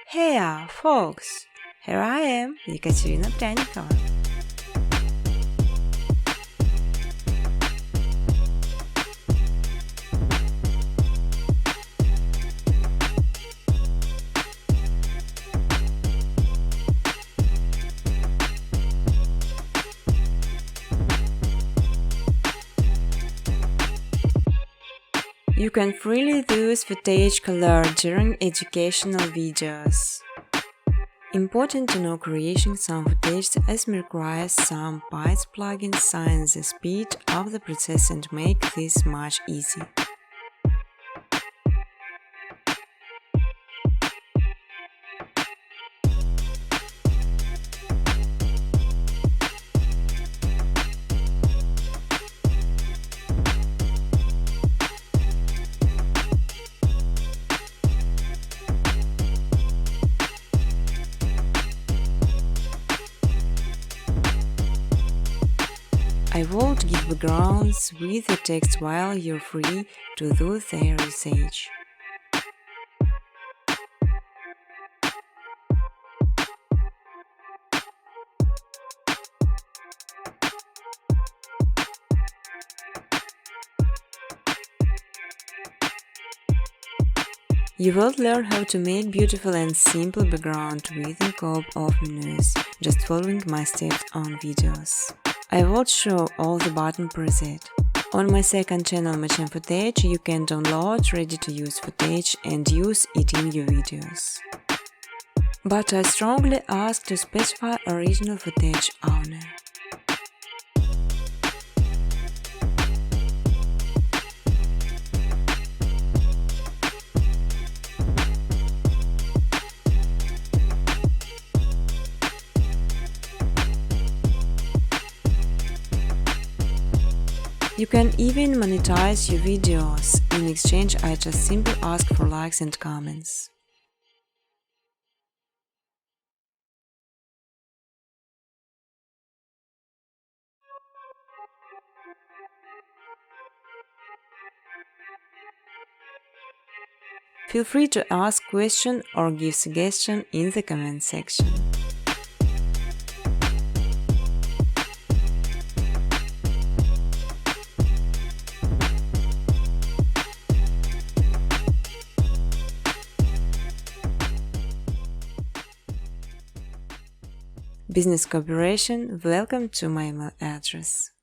Hey, folks! Here I am, Екатерина Пряникова. You can freely use footage color during educational videos. Important to know creating some footage as requires some bytes plugins sign the speed of the process and make this much easier. I won't give backgrounds with the text while you're free to do their research. You will learn how to make beautiful and simple background with a couple of menus, just following my steps on videos. I will show all the button preset. On my second channel Machine Footage you can download ready-to-use footage and use it in your videos. But I strongly ask to specify original footage only. You can even monetize your videos. In exchange, I just simply ask for likes and comments. Feel free to ask questions or give suggestions in the comment section. Business cooperation, welcome to my email address.